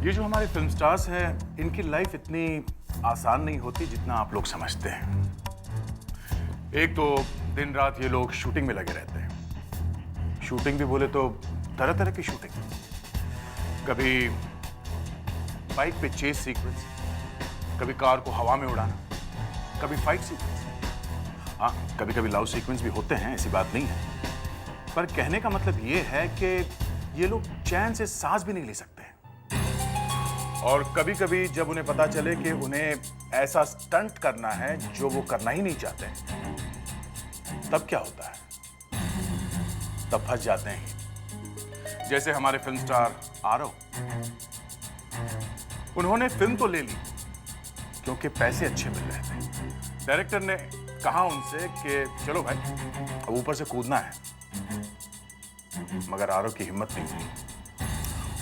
ये जो हमारे फिल्म स्टार्स हैं, इनकी लाइफ इतनी आसान नहीं होती जितना आप लोग समझते हैं। एक तो दिन रात ये लोग शूटिंग में लगे रहते हैं। शूटिंग भी बोले तो तरह तरह की शूटिंग। कभी बाइक पे चेस सीक्वेंस, कभी कार को हवा में उड़ाना, कभी फाइट सीक्वेंस। हाँ, कभी कभी लव सीक्वेंस भी होते हैं, ऐसी बात नहीं है। पर कहने का मतलब ये है कि ये लोग चैन से सांस भी नहीं ले सकते। और कभी कभी जब उन्हें पता चले कि उन्हें ऐसा स्टंट करना है जो वो करना ही नहीं चाहते, तब क्या होता है? तब फंस जाते हैं। जैसे हमारे फिल्म स्टार आरव, उन्होंने फिल्म तो ले ली क्योंकि पैसे अच्छे मिल रहे थे। डायरेक्टर ने कहा उनसे कि चलो भाई, अब ऊपर से कूदना है। मगर आरव की हिम्मत नहीं हुई।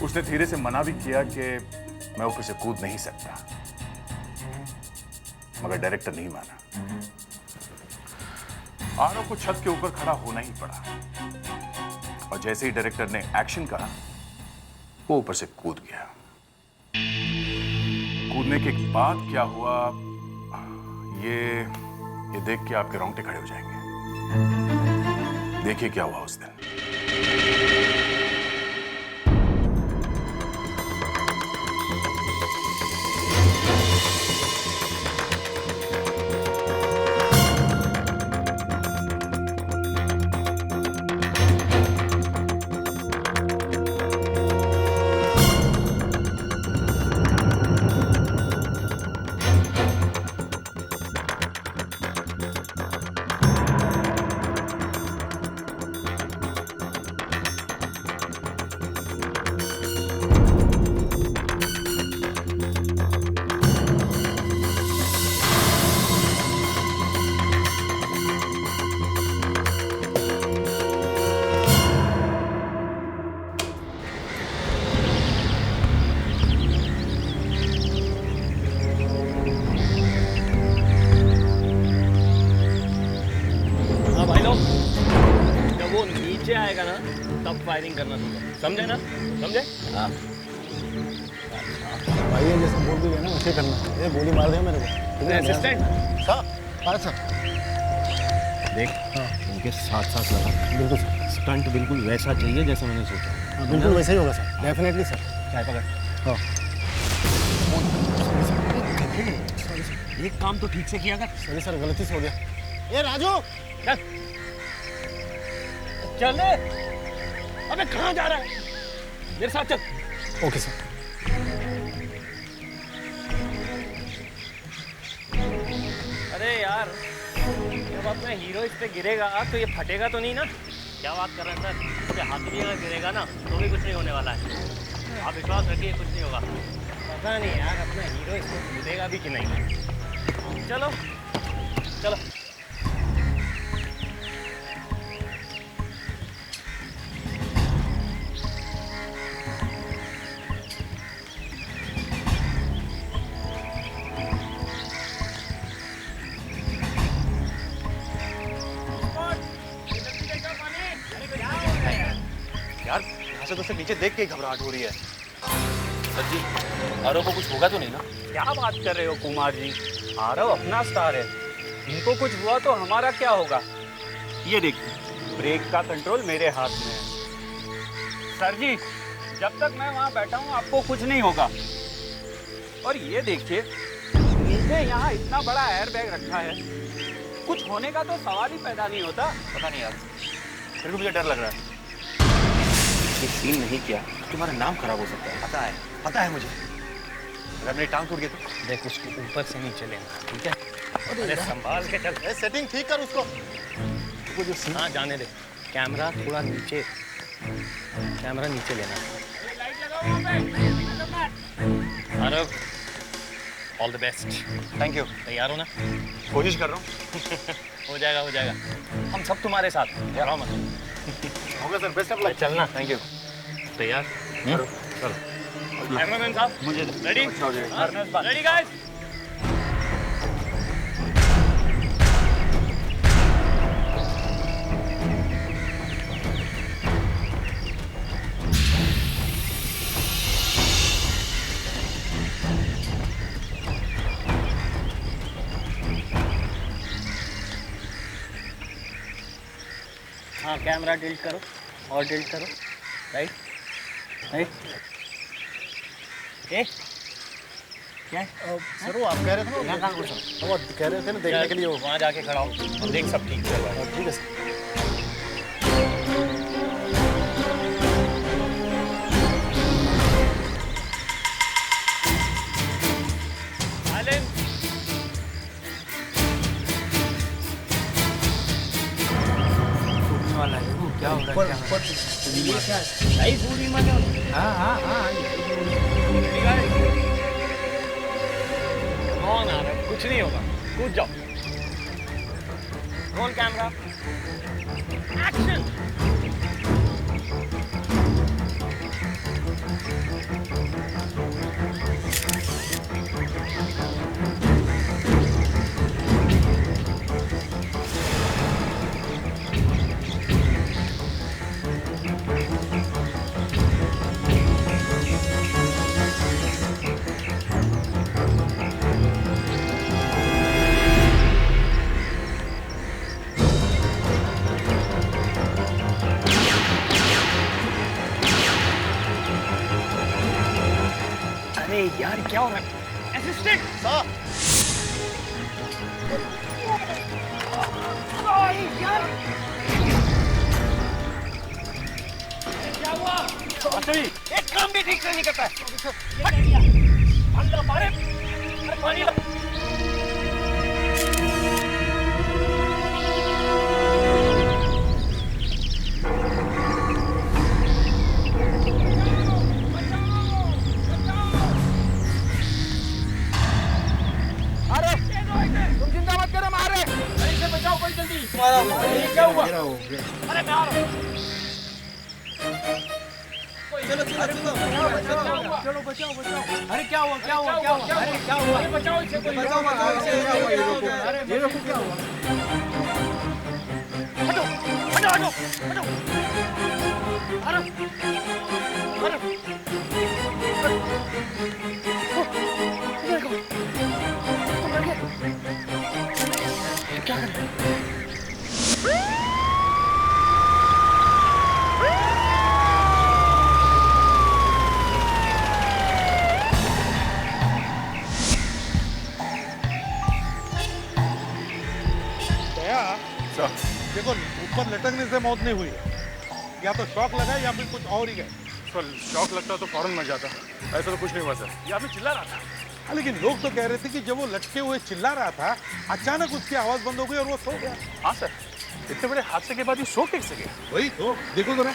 उसने धीरे से मना भी किया कि मैं ऊपर से कूद नहीं सकता, मगर डायरेक्टर नहीं माना। आरव को छत के ऊपर खड़ा होना ही पड़ा। और जैसे ही डायरेक्टर ने एक्शन कहा, वो ऊपर से कूद गया। कूदने के बाद क्या हुआ, ये देख के आपके रोंगटे खड़े हो जाएंगे। देखिए क्या हुआ उस दिन। आएगा ना तब फायरिंग करना दूंगा, समझे ना? समझे? हाँ भाई ये जैसे बोल दिया ना वैसे करना। ये गोली मार दिया मेरे को। असिस्टेंट सर देख, हाँ उनके साथ साथ लगा। बिल्कुल सर। स्टंट बिल्कुल वैसा चाहिए जैसा मैंने सोचा। हाँ बिल्कुल वैसा ही होगा सर, डेफिनेटली सर। चाय पकड़। हाँ एक काम तो ठीक से किया कर। सॉरी सर, गलती से हो गया। ये राजू चल चल। अबे कहाँ जा रहा है? मेरे साथ चल। Okay sir. अरे यार, जब अपना हीरो इस पे गिरेगा तो ये फटेगा तो नहीं ना? क्या बात कर रहे हैं सर? इसके हाथ भी अगर गिरेगा ना तो भी कुछ नहीं होने वाला है। आप विश्वास रखिए, कुछ नहीं होगा। पता नहीं यार, अपना हीरो इसको कूदेगा भी कि नहीं। चलो चलो। यार यहाँ से तो सिर्फ नीचे देख के ही घबराहट हो रही है। सर जी, आरव को कुछ होगा तो नहीं ना? क्या बात कर रहे हो कुमार जी? आरव अपना स्टार है, इनको कुछ हुआ तो हमारा क्या होगा? ये देखिए, ब्रेक का कंट्रोल मेरे हाथ में है। सर जी, जब तक मैं वहाँ बैठा हूँ आपको कुछ नहीं होगा। और ये देखिए, नीचे यहाँ इतना बड़ा एयर बैग रखा है, कुछ होने का तो सवाल ही पैदा नहीं होता। पता नहीं यार, फिर भी मुझे डर लग रहा है। ये सीन नहीं किया तुम्हारा नाम खराब हो सकता है। पता है मुझे। अगर मेरी टांग टूट गई तो? देख, उसको ऊपर से नीचे लेना, ठीक है? अरे संभाल के चल। सेटिंग ठीक कर उसको। वो जो हाँ जाने दे। कैमरा थोड़ा नीचे, कैमरा नीचे लेना। Aarav, all the best. Thank you. तैयार हो ना? कोशिश कर रहा हूँ। हो जाएगा हो जाएगा, हम सब तुम्हारे साथ हैं, डरो मत। होगा सर, बेस्ट ऑफ लक। चलना। Thank you. तैयार? चलो। कैमरामैन साहब मुझे रेडी? Ready guys? हाँ कैमरा डिलीट करो और डिलीट करो। Right right. ए क्या है? सर वो आप कह रहे थे ना, यहाँ कहाँ घुसा? वो कह रहे थे ना देखने के लिए वो। वहाँ जाके खड़ा हो और देख सब ठीक चल रहा है। ठीक है सर। वाला है वो क्या हो रहा है? क्या हो रहा है? ये क्या है? सही पूरी मजा। हाँ हाँ हाँ कौन आ रहा है? कुछ नहीं होगा, कूद जाओ। Roll camera action. अरे यार क्या हो रहा है? असिस्टेंट सर यार क्या हुआ? एक काम भी ठीक से नहीं करता है। अंदर मारे पानी ला। तुम चिंता मत करो, मारे इसे बचाओ कोई जल्दी। क्या हुआ? अरे मैं आ रहा हूँ। चलो चलो चलो बचाओ बचाओ। अरे क्या हुआ क्या हुआ क्या हुआ? अरे क्या हुआ? बचाओ इसे कोई। बचाओ बचाओ इसे। ये देखो क्या हुआ? हटो हटो हटो हटो। अरे अरे क्या कर रहे हैं? देखो ऊपर लटकने से मौत नहीं हुई है, या तो शॉक लगा या फिर कुछ और ही गए। सर शॉक लगता तो फौरन मर जाता, ऐसा तो कुछ नहीं हुआ सर। ये आदमी चिल्ला रहा था। हाँ, लेकिन लोग तो कह रहे थे कि जब वो लटके हुए चिल्ला रहा था अचानक उसकी आवाज बंद हो गई और वो सो गया। हाँ सर, इतने बड़े हादसे के बाद ये सो कैसे गया? वही तो देखो जरा,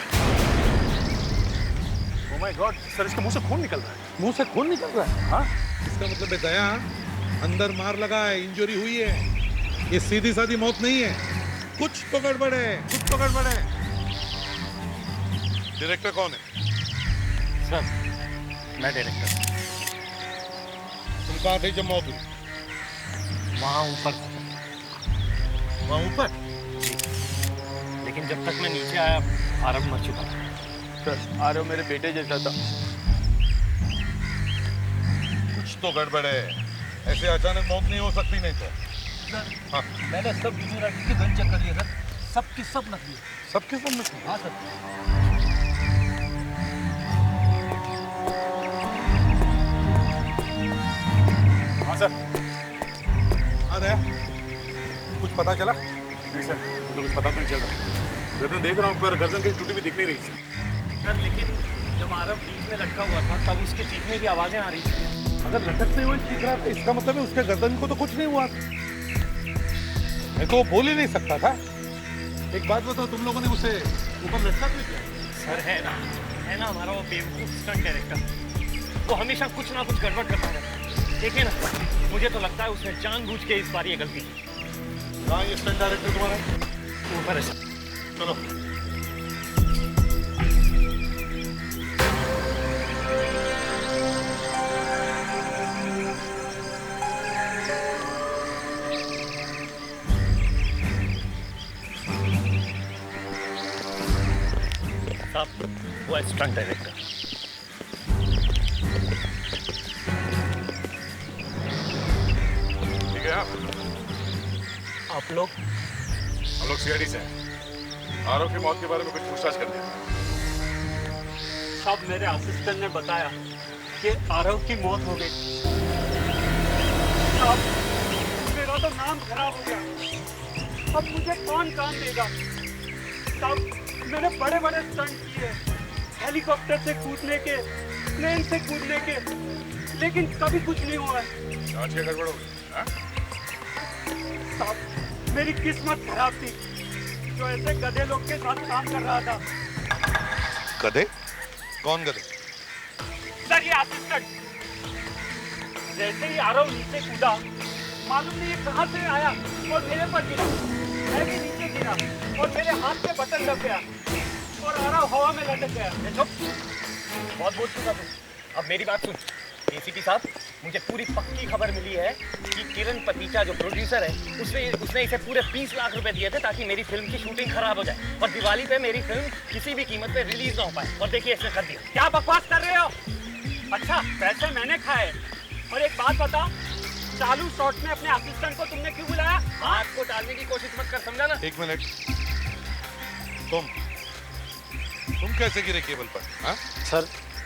ओह माय गॉड सर, इसके मुंह से खून निकल रहा है। मुंह से खून निकल रहा है। हाँ इसका मतलब है दया अंदर मार लगा है, इंजरी हुई है, ये सीधी सादी मौत नहीं है, कुछ तो गड़बड़ है, कुछ तो गड़बड़ है। डायरेक्टर कौन है? सर मैं डायरेक्टर। तुम कहाँ थे जब मौत हुई? वहाँ ऊपर। वहाँ ऊपर? लेकिन जब तक मैं नीचे आया आरव मर चुका था। सर आरव मेरे बेटे जैसा था। कुछ तो गड़बड़ है, ऐसे अचानक मौत नहीं हो सकती। नहीं तो हाँ, मैंने सब यूनिवर्सिटी के गन चेक कर लिए सर, सबकी सब नकली है। सबके सब में हाँ सर। हाँ सर। हाँ दया, कुछ पता चला? नहीं सर, मुझे कुछ पता तो नहीं चल रहा। गर्दन देख रहा हूँ पर गर्दन कहीं टूटी भी दिख नहीं रही थी। सर लेकिन जब आरव बीच में लटका हुआ था तब उसके चीखने की आवाजें आ रही थी। अगर लटकते हुए चीख रहा था इसका मतलब है उसके गर्दन को तो कुछ नहीं हुआ। मैं तो बोल ही नहीं सकता था। एक बात बताओ, तुम लोगों ने उसे ऊपर लटका क्यों किया? सर है ना हमारा वो बेवकूफ स्टंट डायरेक्टर, वो हमेशा कुछ ना कुछ गड़बड़ करता रहता है। देखिए ना, मुझे तो लगता है उसने जानबूझ के इस बार ये गलती की। कहाँ ये स्टंट डायरेक्टर तुम्हारा? ऊपर है सर। चलो साहब वो है स्टंट डायरेक्टर। ठीक है आप लोग हम लोग सीआईडी से हैं। आरव की मौत के बारे में कुछ पूछताछ कर लिया? सब मेरे असिस्टेंट ने बताया कि आरव की मौत हो गई। अब मेरा तो नाम खराब हो गया। अब मुझे कौन काम देगा? तब मैंने बड़े बड़े स्टंट किए, हेलीकॉप्टर से कूदने के, प्लेन से कूदने के, लेकिन कभी कुछ नहीं हुआ है। जांच क्या गड़बड़ हो गई? हाँ? साहब, मेरी किस्मत खराब थी जो ऐसे गधे लोग के साथ काम कर रहा था। गधे? कौन गधे? सर, ये असिस्टेंट। जैसे ही आरव नीचे कूदा, मालूम नहीं ये कहां से आया और मेरे पर गिरा। मैं भी नीचे गिरा और मेरे हाथ पे बटन दब गया और आरव हवा में लटक गया। बहुत बोल चुका तू। अब मेरी बात सुन। एसीपी साहब, मुझे पूरी पक्की खबर मिली है कि किरण पतीचा जो प्रोड्यूसर है उसने इसे पूरे 20 लाख रुपए दिए थे ताकि मेरी फिल्म की शूटिंग खराब हो जाए और दिवाली पे मेरी फिल्म किसी भी कीमत पे रिलीज ना हो पाए। और देखिए इसने कर दिया। क्या बकवास कर रहे हो? अच्छा, पैसे मैंने खाए। और एक बात बता, चालू शॉट में अपने असिस्टेंट को तुमने क्यों बुलाया? हाथ को डालने की कोशिश मत कर, समझा ना? एक मिनट, तुम कैसे गिरे केबल पर? हाँ?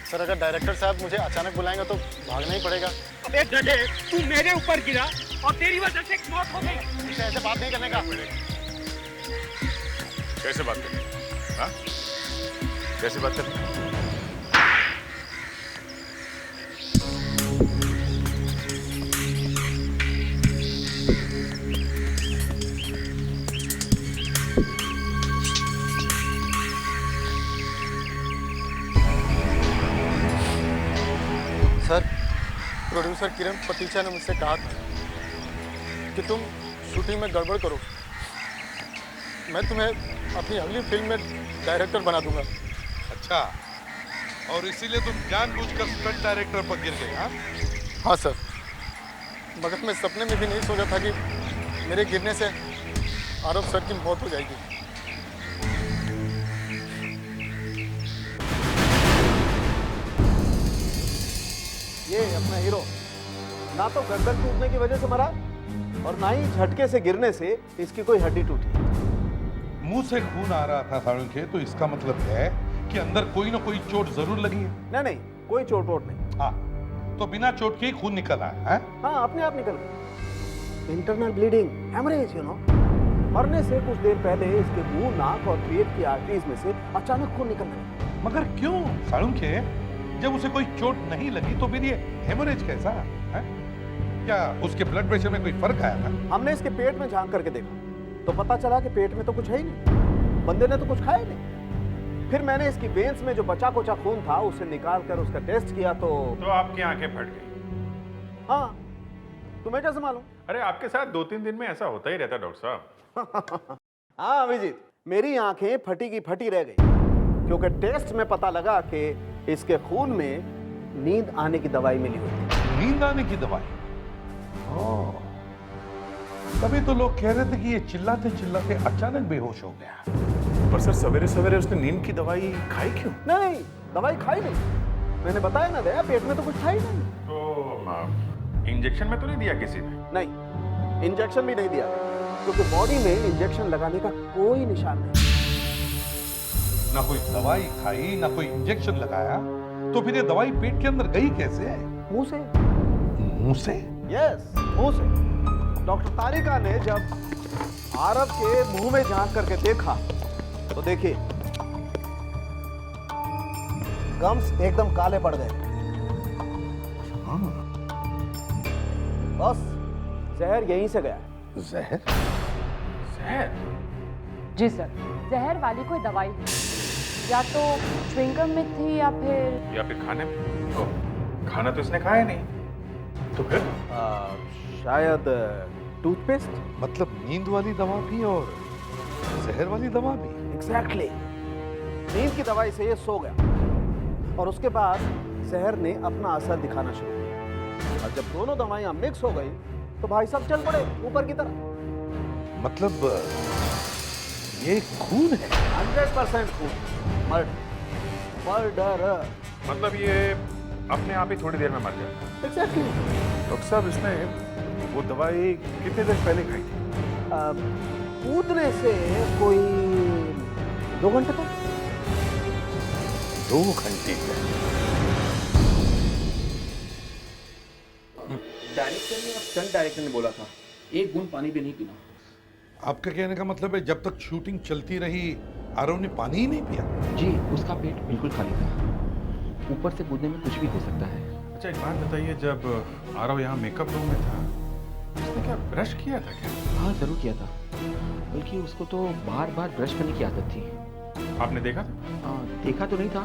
सर अगर डायरेक्टर साहब मुझे अचानक बुलाएंगे तो भागना ही पड़ेगा। अबे गधे, तू मेरे ऊपर गिरा और तेरी वजह से एक मौत हो गई। इसे ऐसे बात नहीं करने का। कैसे बात करें? हाँ? कैसे बात करें? सर, प्रोड्यूसर किरण पतीचा ने मुझसे कहा था कि तुम शूटिंग में गड़बड़ करो, मैं तुम्हें अपनी अगली फिल्म में डायरेक्टर बना दूंगा। अच्छा, और इसीलिए तुम जानबूझकर स्टंट डायरेक्टर पर गिर गए? हाँ? हाँ सर, मगर मैं सपने में भी नहीं सोचा था कि मेरे गिरने से आरव सर की मौत हो जाएगी। ये अपना हीरो ना तो गर्दन टूटने की वजह से मरा और ना ही झटके से गिरने से इसकी कोई हड्डी टूटी। मुंह से खून आ रहा था साळुंखे, तो इसका मतलब है कि अंदर कोई ना कोई चोट जरूर लगी है। नहीं, कोई चोट वोट नहीं। हाँ, तो बिना चोट के ही खून निकल आया है? हाँ, अपने आप निकल गया। इंटरनल ब्लीडिंग, हेमरेज, मरने से कुछ देर पहले इसके मुंह, नाक और पेट की आर्टरीज में से अचानक खून निकलने लगा। मगर क्यों साळुंखे? जब उसे कोई चोट नहीं लगी तो फिर ये हेमरेज कैसा है? क्या उसके ब्लड प्रेशर में कोई फर्क आया था? हमने इसके पेट में झांक करके देखा तो पता चला कि पेट में तो कुछ है ही नहीं, बंदे ने तो कुछ खाया नहीं। फिर मैंने इसकी वेन्स में जो बचा कुचा खून था उसे निकाल कर उसका टेस्ट किया तो आपकी आंखें फट गई? हाँ, तुम्हें कैसे मालूम? अरे आपके साथ 2-3 दिन में ऐसा होता ही रहता है डॉक्टर साहब। हाँ अभिजीत, मेरी आंखें फटी की फटी रह गई क्योंकि टेस्ट में पता लगा कि इसके खून में नींद आने की दवाई मिली हुई थी। नींद आने की दवाई? ओह, तभी तो लोग कह रहे थे कि ये चिल्लाते चिल्लाते अचानक बेहोश हो गया। पर सर, सवेरे सवेरे उसने नींद की दवाई खाई क्यों? नहीं, दवाई खाई नहीं। मैंने बताया ना दया, पेट में तो कुछ था ही नहीं। तो इंजेक्शन में तो नहीं दिया किसी ने? नहीं, इंजेक्शन भी नहीं दिया क्योंकि बॉडी में इंजेक्शन लगाने का कोई निशान नहीं। ना कोई दवाई खाई, ना कोई इंजेक्शन लगाया, तो फिर ये दवाई पेट के अंदर गई कैसे? मुंह से। मुंह से? यस, मुंह से। डॉक्टर तारिका ने जब आरव के मुंह में झांक करके देखा तो देखिए, गम्स एकदम काले पड़ गए। बस जहर यहीं से गया। जहर? जहर? जी सर, जहर वाली कोई दवाई या तो च्युइंगम में थी या फिर खाने में? खाना तो इसने खाया नहीं, तो फिर? शायद टूथपेस्ट। मतलब नींद वाली दवा भी और जहर वाली दवा भी? एग्जैक्टली। नींद की दवाई से ये सो गया और उसके बाद जहर ने अपना असर दिखाना शुरू किया और जब दोनों दवाइयां मिक्स हो गई तो भाई साहब चल पड़े ऊपर की तरफ। मतलब ये खून है? 100% खून। मर्डर। मतलब ये अपने आप ही थोड़ी देर में मर जाए? एग्जैक्टली। डॉक्टर साहब, इसने वो दवाई कितने देर पहले खाई थी? कूदने से कोई 2 घंटे तक? 2 घंटे तक? डायरेक्टर ने और स्टंट डायरेक्टर ने बोला था 1 बूंद पानी भी नहीं पीना। आपका कहने का मतलब है जब तक शूटिंग चलती रही आरव ने पानी ही नहीं पिया? जी, उसका पेट बिल्कुल खाली था। ऊपर से कूदने में कुछ भी हो सकता है। अच्छा एक बात बताइए, जब आरव यहाँ मेकअप रूम में था उसने क्या ब्रश किया था क्या? हाँ, जरूर किया था। बल्कि उसको तो बार बार ब्रश करने की आदत थी। आपने देखा था? देखा तो नहीं था,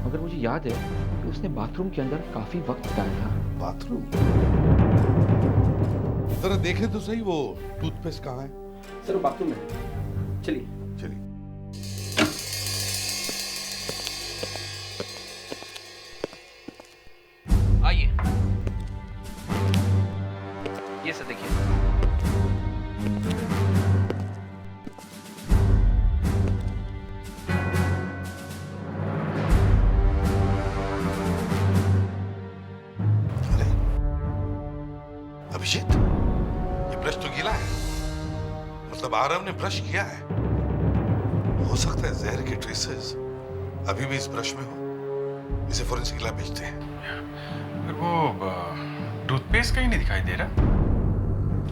मगर मुझे याद है कि उसने बाथरूम के अंदर काफी वक्त बिताया था। बाथरूम? जरा देखे तो सही वो टूथपेस्ट कहाँ है? सर, वो बाथरूम में है। चलिए। चलिए। आइए, ये सब देखिए। अरे अभिजीत, ये ब्रश तो गीला है, मतलब आरव ने ब्रश किया है। हो सकता है जहर के ट्रेसेस अभी भी इस ब्रश में हो। इसे फोरेंसिक लैब भेजते हैं। फिर वो टूथपेस्ट कहीं नहीं दिखाई दे रहा।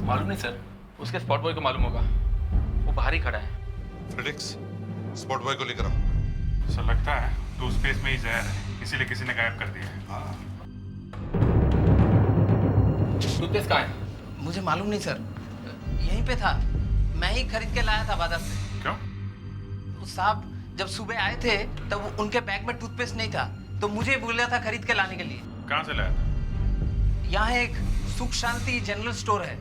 मालूम नहीं सर, उसके स्पॉट बॉय को मालूम होगा, वो बाहर ही खड़ा है। फ्रेडिक्स, स्पॉट बॉय को लेकर आओ। सर लगता है टूथपेस्ट में ही जहर है, इसीलिए किसी ने गायब कर दिया है। हाँ। टूथपेस्ट कहाँ है? मुझे मालूम नहीं सर, यहीं पे था। मैं ही खरीद के लाया था बाजार से। क्यों? उस साहब जब सुबह आए थे तब उनके बैग में टूथपेस्ट नहीं था, तो मुझे बोला था खरीद के लाने के लिए। कहाँ से लाया था? यहाँ एक सुख शांति जनरल स्टोर है,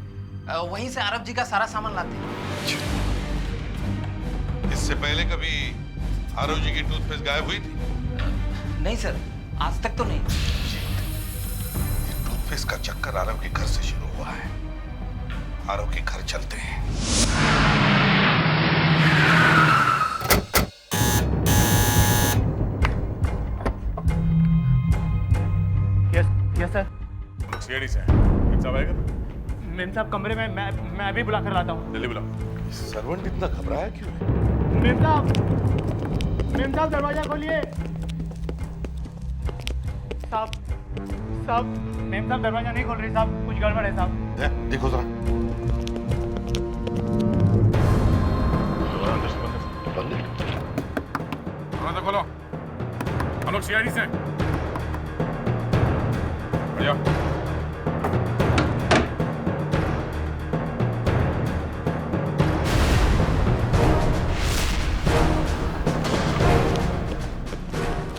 वहीं से आरव जी का सारा सामान लाते हैं। इससे पहले कभी आरव जी की टूथपेस्ट गायब हुई थी? नहीं सर, आज तक तो नहीं। ये टूथपेस्ट का चक्कर आरव के घर से शुरू हुआ है। आरव के घर चलते हैं। Yes sir. सीआईडी से मेम साहब आएगा? मेम साहब कमरे में, मैं अभी बुला कर लाता हूँ। जल्दी बुलाओ। सर्वेंट इतना घबराया क्यों है? मेम साहब दरवाजा खोलिए। साहब मेम साहब दरवाजा नहीं खोल रही साहब, कुछ गड़बड़ है साहब। देखो जरा। अंदर से बंद है। दरवाजा खोलो। हम लोग सीआईडी से हैं। बढ़िया।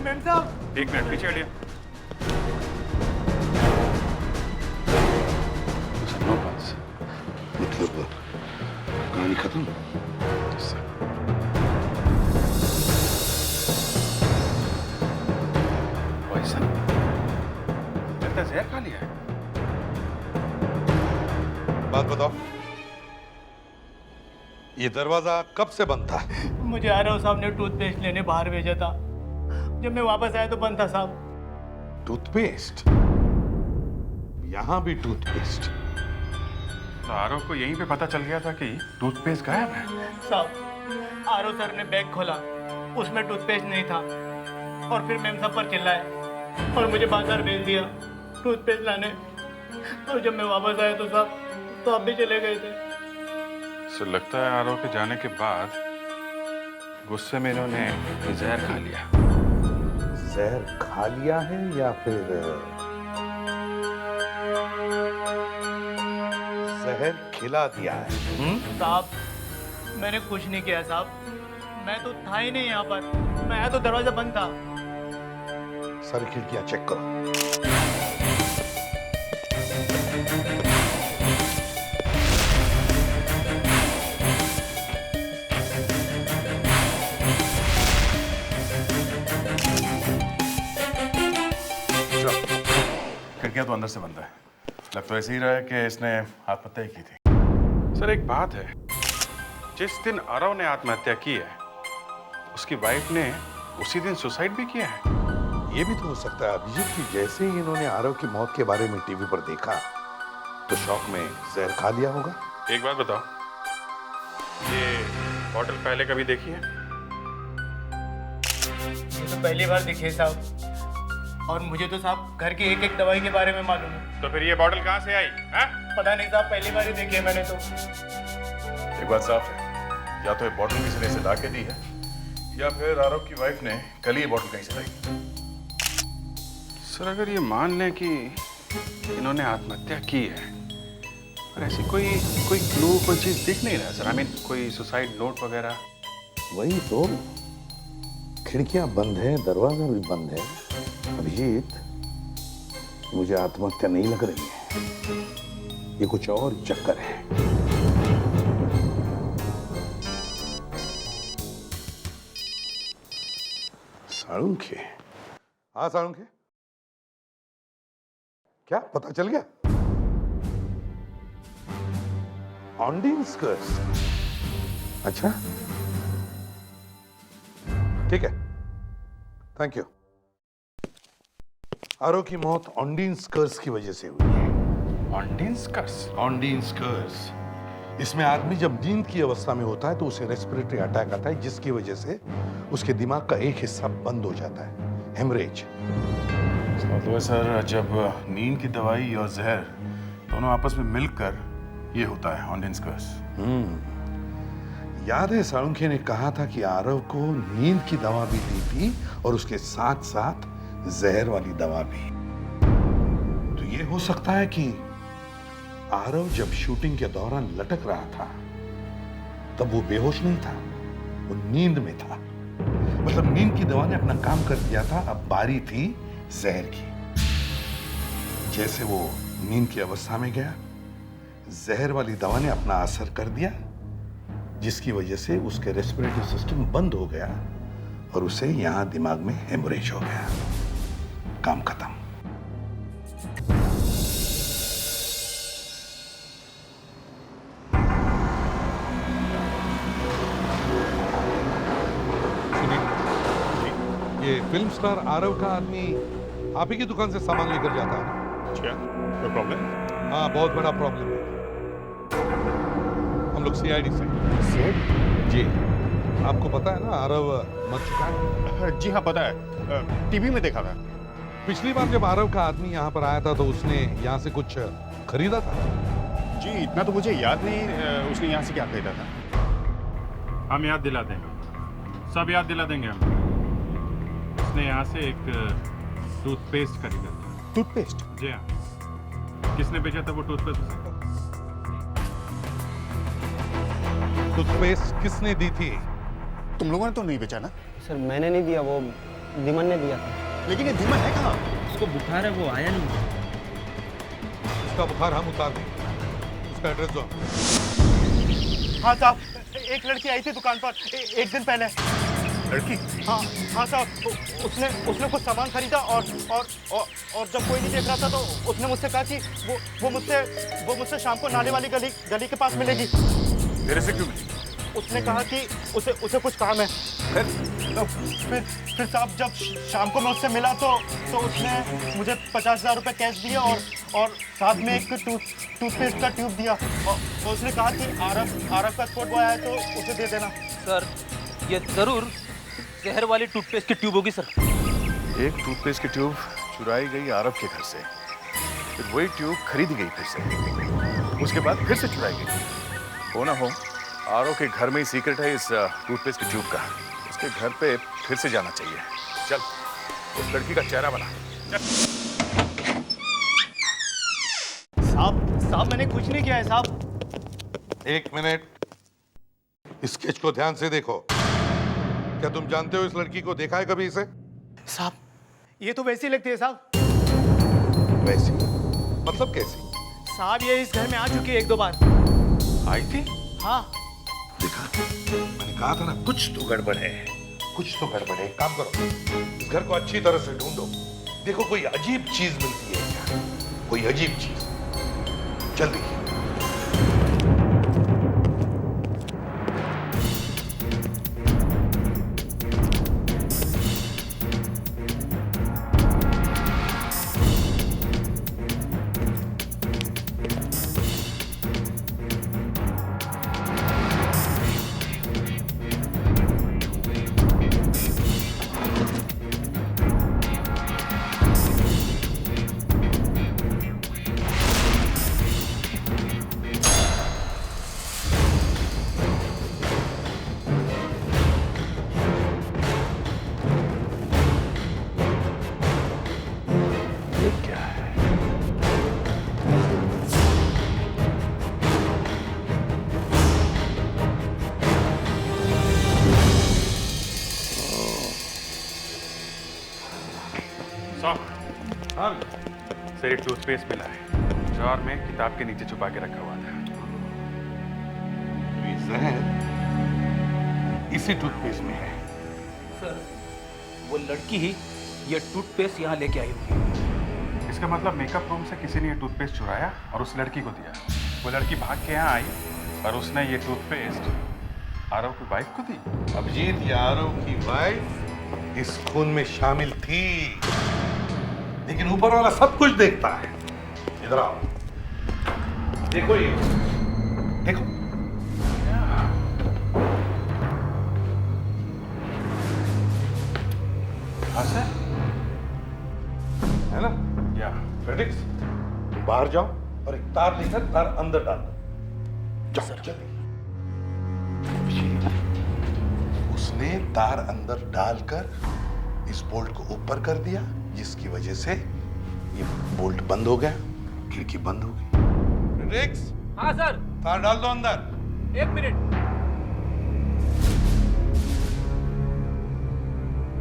मेम साहब, 1 मिनट पीछे हटिए। मतलब कहानी खत्म? पॉइजन? लगता है जहर खा लिया है। बात बताओ, ये दरवाजा कब से बंद था? मुझे आरव साहब ने टूथपेस्ट लेने बाहर भेजा था। जब मैं वापस आया तो बंद था साहब। टूथपेस्ट? यहाँ भी टूथपेस्ट? तो आरव को यहीं पे पता चल गया था कि टूथपेस्ट गायब है। साहब, आरव सर ने बैग खोला, उसमें टूथपेस्ट नहीं था, और फिर मेम साहब पर चिल्लाए और मुझे बाजार भेज दिया टूथपेस्ट लाने। और जब मैं वापस आया तो साहब, तो आप भी चले गए थे। सो लगता है आरव के जाने के बाद गुस्से में इन्होंने जहर खा लिया। जहर खा लिया है या फिर जहर खिला दिया है? साहब, मैंने कुछ नहीं किया साहब, मैं तो था ही नहीं यहाँ पर। मैं आया तो दरवाजा बंद था। सारी खिड़कियां चेक करो। खिड़कियां तो अंदर से बंद है। लग तो ऐसे ही रहा है कि इसने आत्महत्या की थी। सर एक बात है, जिस दिन आरव ने आत्महत्या की है उसकी वाइफ ने उसी दिन सुसाइड भी किया है। ये भी तो हो सकता है अभिजीत की जैसे ही इन्होंने आरव की मौत के बारे में टीवी पर देखा तो शौक में जहर खा लिया होगा। एक बात बताओ, ये बॉटल पहले कभी देखी है? ये तो पहली बार दिखे साहब, और मुझे तो साहब घर की एक एक दवाई के बारे में मालूम है। तो फिर ये बॉटल कहाँ से आई? हाँ? पता नहीं साहब, पहली बार ही देखी है मैंने तो। एक बात साफ है, या तो ये बॉटल किसी ने इसे ला के दी है, या फिर आरव की वाइफ ने कल ही ये बॉटल कहीं से लाई। सर अगर ये मान लें कि इन्होंने आत्महत्या की है, और ऐसी कोई क्लू, कोई चीज दिख नहीं रहा सर। आई मीन कोई सुसाइड नोट वगैरह। वही तो, खिड़कियां बंद है, दरवाजा भी बंद है। अभिजीत, मुझे आत्महत्या नहीं लग रही है, ये कुछ और चक्कर है। साळुंखे? हाँ साळुंखे, क्या पता चल गया? ऑन्डिन्स कर्स। अच्छा ठीक है, थैंक यू। आरव की मौत ऑन्डिन्स कर्स की वजह से हुई है। ऑन्डिन्स कर्स? ऑन्डिन्स कर्स, इसमें आदमी जब नींद की अवस्था में होता है तो उसे रेस्पिरेटरी अटैक आता है, जिसकी वजह से उसके दिमाग का एक हिस्सा बंद हो जाता है, हेमरेज। तो सर, जब नींद की दवाई और जहर दोनों आपस में मिलकर ये होता है ऑन्डिन्स कर्स। याद है साळुंखे ने कहा था कि आरव को नींद की दवा भी दी थी और उसके साथ साथ जहर वाली दवा भी। तो ये हो सकता है कि आरव जब शूटिंग के दौरान लटक रहा था तब वो बेहोश नहीं था, वो नींद में था। मतलब नींद की दवा ने अपना काम कर दिया था, अब बारी थी जहर की। जैसे वो नींद की अवस्था में गया, जहर वाली दवा ने अपना असर कर दिया, जिसकी वजह से उसके रेस्पिरेटरी सिस्टम बंद हो गया और उसे यहां दिमाग में हेमरेज हो गया। काम खत्म। ये फिल्म स्टार आरव का आदमी आप ही की दुकान से सामान लेकर जाता है? क्या कोई प्रॉब्लम? हाँ, बहुत बड़ा प्रॉब्लम है। हम लोग सीआईडी से। जी, आपको पता है ना आरव मर चुका है? जी हाँ पता है, टीवी में देखा था। पिछली बार जब आरव का आदमी यहाँ पर आया था तो उसने यहाँ से कुछ खरीदा था? जी इतना तो मुझे याद नहीं, उसने यहाँ से क्या खरीदा था। हम याद दिला देंगे, सब याद दिला देंगे हम। उसने यहाँ से एक टूथपेस्ट खरीदा था। टूथपेस्ट? जी हाँ। किसने बेचा था वो टूथपेस्ट उसे? टूथपेस्ट किसने दी थी? तुम लोगों ने तो नहीं बेचा ना? सर मैंने नहीं दिया, वो धीमन ने दिया था। लेकिन ये धीमन है कहाँ? उसको बुखार है, वो आया नहीं। उसका बुखार हम उतार देंगे, उसका एड्रेस दो। हाँ साहब, एक लड़की आई थी दुकान पर एक दिन पहले। लड़की? हाँ साहब, उसने कुछ सामान खरीदा और जब कोई नहीं देख रहा था तो उसने मुझसे कहा कि वो मुझसे शाम को नाले वाली गली के पास मिलेगी। मेरे से क्यों मिली? उसने कहा कि उसे कुछ काम है। फिर साहब जब शाम को मैं उससे मिला तो उसने मुझे 50,000 रुपये कैश दिए और साथ में एक टूथपेस्ट का ट्यूब दिया और उसने कहा कि आरव का स्पॉट बॉय आया तो उसे दे देना। सर ये जरूर जहर वाली टूथपेस्ट की ट्यूब होगी सर। एक टूथपेस्ट की ट्यूब चुराई गई आरव के घर से, फिर वही ट्यूब खरीदी गई फिर से, उसके बाद फिर से चुराई गई। हो ना हो आरव के घर में ही सीक्रेट है इस टूथपेस्ट की ट्यूब का। उसके घर पे फिर से जाना चाहिए। चल उस लड़की का चेहरा बना। साहब मैंने कुछ नहीं किया है साहब। एक मिनट, स्केच को ध्यान से देखो। क्या तुम जानते हो इस लड़की को? देखा है कभी इसे? साहब ये तो वैसी लगती है साहब। वैसी? मतलब कैसी? साहब ये इस घर में आ चुकी है 1-2 बार। आई थी? हाँ। देखा, मैंने कहा था ना कुछ तो गड़बड़ है, कुछ तो गड़बड़ है। काम करो, इस घर को अच्छी तरह से ढूंढो, देखो कोई अजीब चीज मिलती है क्या, कोई अजीब चीज। जल्दी। अंदर एक टूथपेस्ट मिला है, जार में किताब के नीचे छुपा के रखा हुआ था। ये जहर इसी टूथपेस्ट में है। सर वो लड़की ही ये टूथपेस्ट यहाँ लेके आई होगी। इसका मतलब मेकअप रूम से किसी ने ये टूथपेस्ट चुराया और उस लड़की को दिया। वो लड़की भाग के यहाँ आई और उसने ये टूथपेस्ट आरव की वाइफ को दी। अभिजीत, ये आरव की वाइफ इस खून में शामिल थी, लेकिन ऊपर वाला सब कुछ देखता है। इधर आओ, देखो ये, देखो। हाँ सर, है ना? या फेडिक्स, तुम बाहर जाओ और एक तार लेकर तार अंदर डाल दो। जाओ जल्दी। उसने तार अंदर डालकर इस बोल्ट को ऊपर कर दिया, जिसकी वजह से ये बोल्ट बंद हो गया, खिड़की बंद हो गई। फेडिक्स, हाँ सर। तार डाल दो अंदर। 1 मिनट।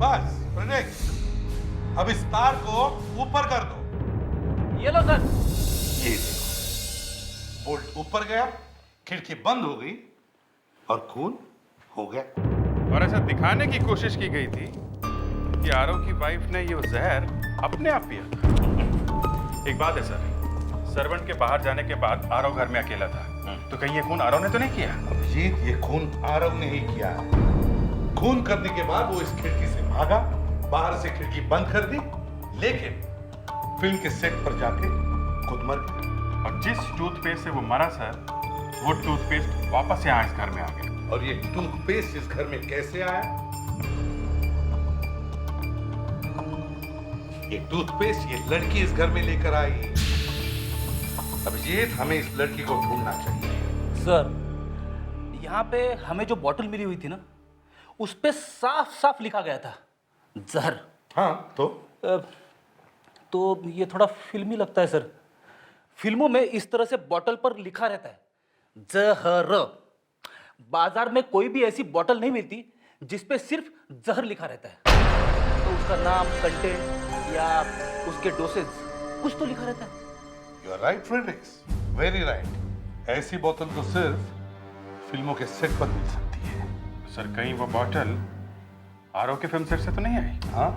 बस फेडिक्स, अब इस तार को ऊपर कर दो। ये लो सर। ये देखो, बोल्ट ऊपर गया, खिड़की बंद हो गई और खून हो गया। और ऐसा दिखाने की कोशिश की गई थी कि आरव की वाइफ ने ये जहर अपने आप पिया था। एक बात है सर, सर्वेंट के बाहर जाने के बाद आरव घर में अकेला था, तो कहीं ये खून आरव ने तो नहीं किया? अभिजीत, ये खून आरव ने ही किया है। खून करने के बाद वो इस खिड़की से भागा, बाहर से खिड़की बंद कर दी, लेकिन फिल्म के सेट पर जाके खुद मर गया। और जिस टूथपेस्ट से वो मरा सर, वो टूथपेस्ट वापस यहाँ इस घर में आ गया। और ये टूथपेस्ट इस घर में कैसे आया? ये टूथपेस्ट ये लड़की इस घर में लेकर आई। अभिजीत, हमें इस लड़की को ढूंढना चाहिए। सर यहाँ पे हमें जो बोतल मिली हुई थी ना, उस पे साफ साफ लिखा गया था जहर। हाँ तो ये थोड़ा फिल्मी लगता है सर। फिल्मों में इस तरह से बोतल पर लिखा रहता है जहर। बाजार में कोई भी ऐसी बोतल नहीं मिलती जिस पे सिर्फ जहर लिखा रहता है। तो उसका नाम, कंटेंट या उसके डोसेज कुछ तो लिखा रहता है। You are right friends, very right. ऐसी बोतल तो सिर्फ फिल्मों के सेट पर मिल सकती है। सर कहीं वो बॉटल आरव के फिल्म सेट से तो नहीं आई? हाँ,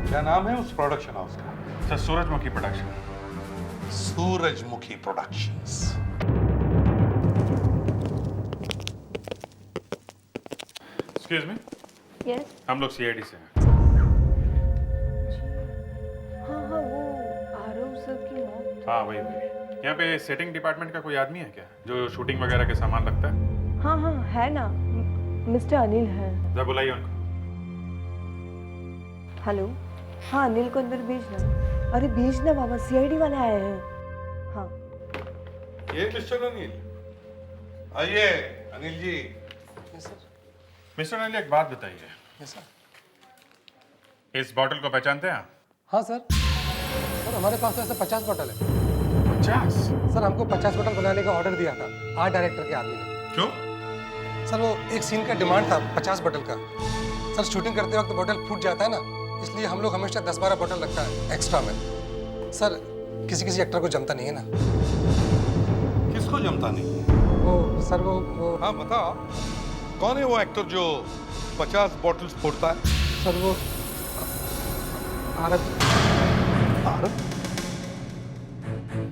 क्या नाम है उस प्रोडक्शन हाउस का? सर सूरजमुखी प्रोडक्शन। सूरजमुखी प्रोडक्शंस। Excuse me. यस। हम लोग सीआईडी से हैं। हाँ हाँ, वो आरव सर की मौत। हाँ वही वही। यहाँ पे सेटिंग डिपार्टमेंट का कोई आदमी है क्या जो शूटिंग वगैरह के सामान रखता है? हाँ हाँ है ना, मिस्टर अनिल है। जरा बुलाइए उनको। हेलो, हाँ अनिल को अंदर भेजना। अरे भेजना बाबा, सीआईडी वाले आए हैं। हाँ ये मिस्टर अनिल, आइए अनिल जी। मिस्टर अनिल, एक बात बताइए, इस बॉटल को पहचानते हैं आप? हाँ सर, हमारे पास तो ऐसे 50 बोतल है। 50? सर हमको 50 बोतल बनाने का ऑर्डर दिया था आर्ट डायरेक्टर के आदमी ने। क्यों? सर वो एक सीन का डिमांड था 50 बोतल का। सर शूटिंग करते वक्त बोतल फूट जाता है ना, इसलिए हम लोग हमेशा 10-12 बोतल रखता है एक्स्ट्रा में। सर किसी किसी एक्टर को जमता नहीं है ना। किसको जमता नहीं है? वो सर वो हाँ बताओ, कौन है वो एक्टर जो 50 बॉटल्स फोड़ता है? सर वो आरव।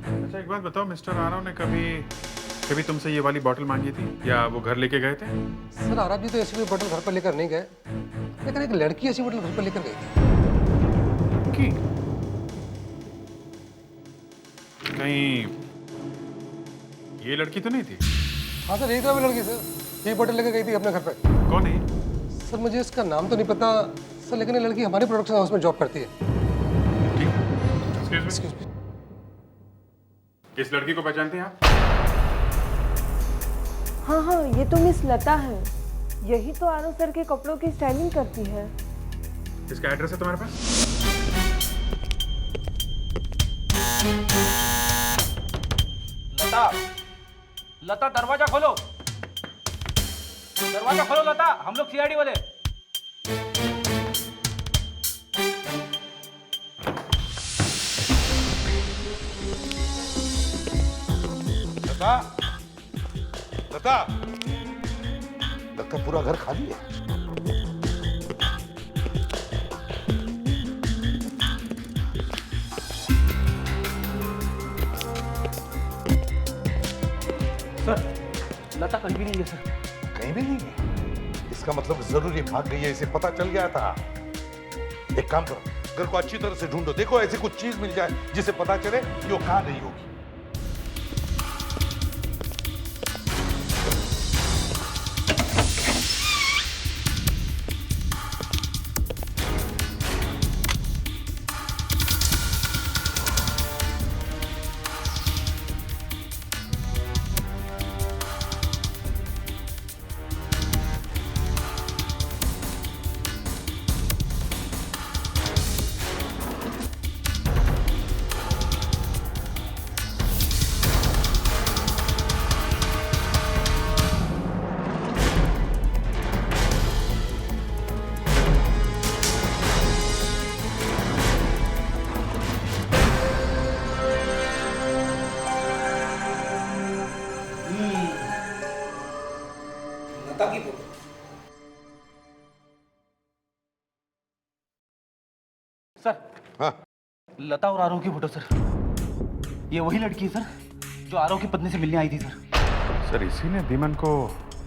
अच्छा एक बात बताओ, मिस्टर आरव ने कभी तुमसे ये वाली बॉटल मांगी थी या वो घर लेके गए थे? सर आरव जी तो ऐसी कोई बोतल घर पर लेकर नहीं गए, लेकिन एक लड़की ऐसी बोतल घर पर लेकर गई थी। कहीं ये लड़की तो नहीं थी? हाँ सर यही तो वो लड़की सर, ये बोतल लेकर गई थी अपने घर पे। कौन है? सर मुझे इसका नाम तो नहीं पता सर, लेकिन ये लड़की हमारे प्रोडक्शन हाउस में जॉब करती है। एक्सक्यूज मी, इस लड़की को पहचानते हैं आप? हाँ हाँ, ये तो मिस लता है। यही तो आरव सर के कपड़ों की स्टाइलिंग करती है। इसका एड्रेस है तुम्हारे पास? लता, लता दरवाजा खोलो, दरवाजा खोलो लता, हम लोग सीआईडी वाले। लता, लता, लगता पूरा घर खाली है। सर, लता कहीं भी नहीं है सर। कहीं भी नहीं है? इसका मतलब जरूर ये भाग गई है, इसे पता चल गया था। एक काम करो, घर को अच्छी तरह से ढूंढो, देखो ऐसी कुछ चीज मिल जाए जिसे पता चले कि वो कहां गई होगी। सर, हाँ, लता और आरव की फोटो सर। ये वही लड़की है सर जो आरव की पत्नी से मिलने आई थी सर। सर इसी ने धीमन को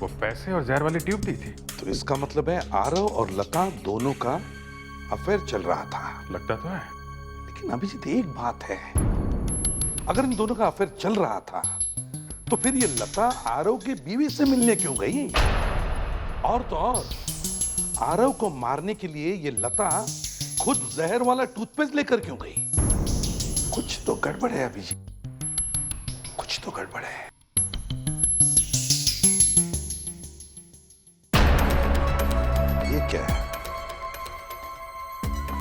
वो पैसे और जहर वाली ट्यूब दी थी। तो इसका मतलब है आरव और लता दोनों का अफेयर चल रहा था। लगता तो है। लेकिन अभिजीत एक बात है, अगर इन दोनों का अफेयर चल रहा था तो फिर ये लता आरव की बीवी से मिलने क्यों गई? और तो और आरव को मारने के लिए ये लता खुद जहर वाला टूथपेस्ट लेकर क्यों गई? कुछ तो गड़बड़ है अभिजीत, कुछ तो गड़बड़ है। ये क्या है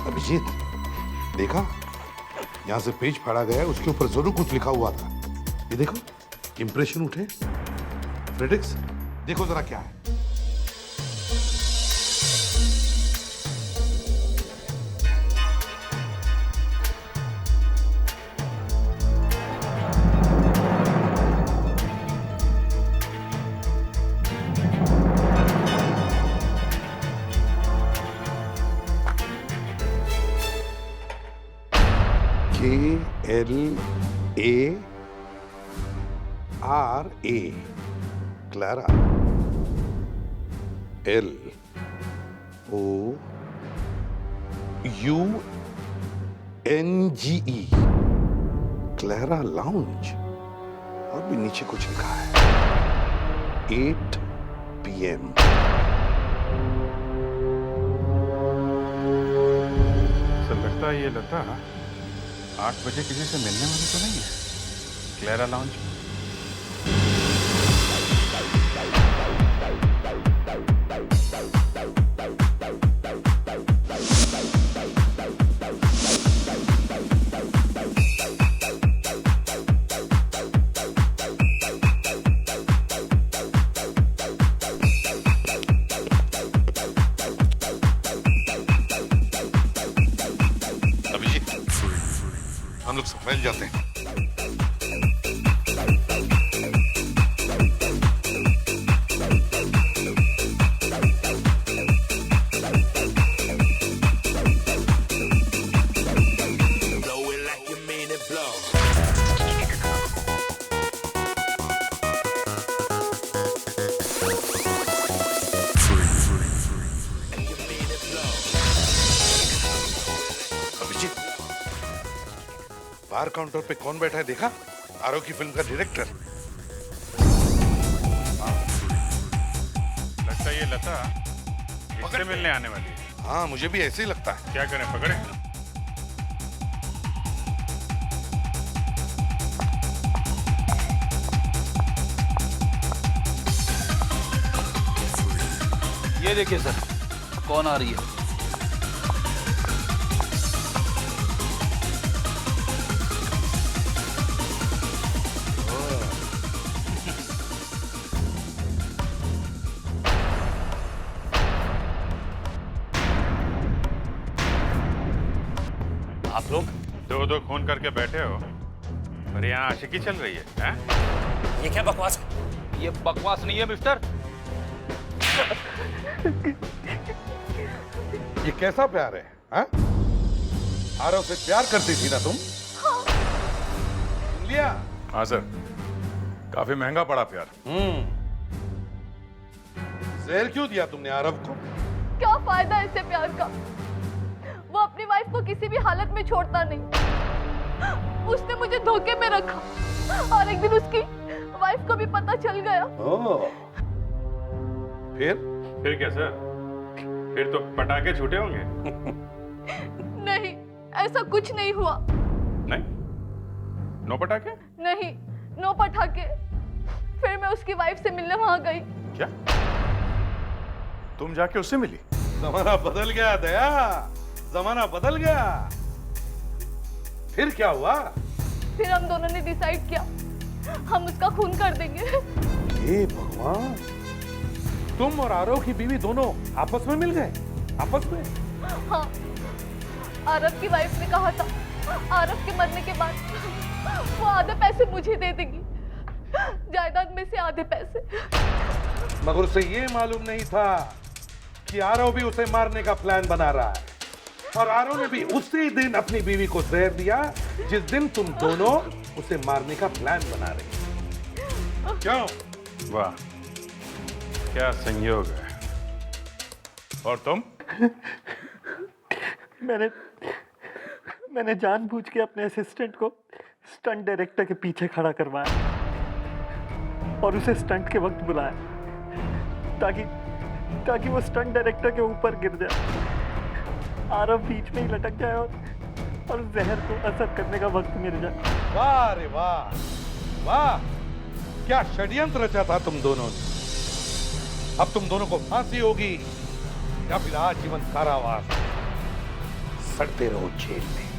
अभिजीत? देखा, यहां से पेज फाड़ा गया है, उसके ऊपर जरूर कुछ लिखा हुआ था। ये देखो, इंप्रेशन उठे। फ्रेडेक्स, देखो जरा क्या है। KLARA, Clara. LOUNGE, Clara lounge. और भी नीचे कुछ लिखा है, 8 PM। सर लगता है ये लता 8 बजे किसी से मिलने वाली तो नहीं है क्लेरा लाउंज में। हम लोग सब फैल जाते हैं। बार काउंटर पे कौन बैठा है देखा? आरव की फिल्म का डायरेक्टर। लगता है ये लता इससे मिलने आने वाली है। हाँ, मुझे भी ऐसे ही लगता है। क्या करें, पकड़े? ये देखिए सर, कौन आ रही है। आप लोग दो दो खून करके बैठे हो, और यहाँ आशिकी चल रही है, हैं? ये क्या बकवास है? ये बकवास नहीं है मिस्टर। ये कैसा प्यार है? हाँ? आरव से प्यार करती थी ना तुम? सुन लिया? हाँ सर, काफी महंगा पड़ा प्यार। जहर क्यों दिया तुमने आरव को? क्या फायदा है इससे प्यार का? वो अपनी वाइफ को किसी भी हालत में छोड़ता नहीं। उसने मुझे धोखे में रखा और एक दिन उसकी वाइफ को भी पता चल गया। फिर क्या सर? फिर तो पटाखे छूटे होंगे। नहीं, ऐसा कुछ नहीं हुआ। नहीं? नो पटाखे? नहीं, नो पटाखे। फिर मैं उसकी वाइफ से मिलने वहां गई। क्या? तुम जाके उससे मिली? जमाना बदल गया दया, जमाना बदल गया। फिर क्या हुआ? फिर हम दोनों ने डिसाइड किया हम उसका खून कर देंगे। हे भगवान, तुम और आरव की बीवी दोनों आपस में मिल गए? आपस में? हाँ, आरव की वाइफ ने कहा था आरव के मरने के बाद वो आधे पैसे मुझे दे देगी, जायदाद में से आधे पैसे। मगर उसे ये मालूम नहीं था कि आरव भी उसे मारने का प्लान बना रहा है, और आरव ने भी उसी दिन अपनी बीवी को जहर दिया जिस दिन तुम दोनों उसे मारने का प्लान बना रहे। क्यों? वाह, क्या संयोग है। और तुम? मैंने जानबूझ के अपने असिस्टेंट को स्टंट डायरेक्टर के पीछे खड़ा करवाया और उसे स्टंट के वक्त बुलाया ताकि वो स्टंट डायरेक्टर के ऊपर गिर जाए, आरव बीच में ही लटक जाए और जहर को असर करने का वक्त मिल जाए। वाह रे वाह, वाह, क्या षड्यंत्र रचा था तुम दोनों ने। अब तुम दोनों को फांसी होगी या फिर आजीवन कारावास, सड़ते रहो जेल में।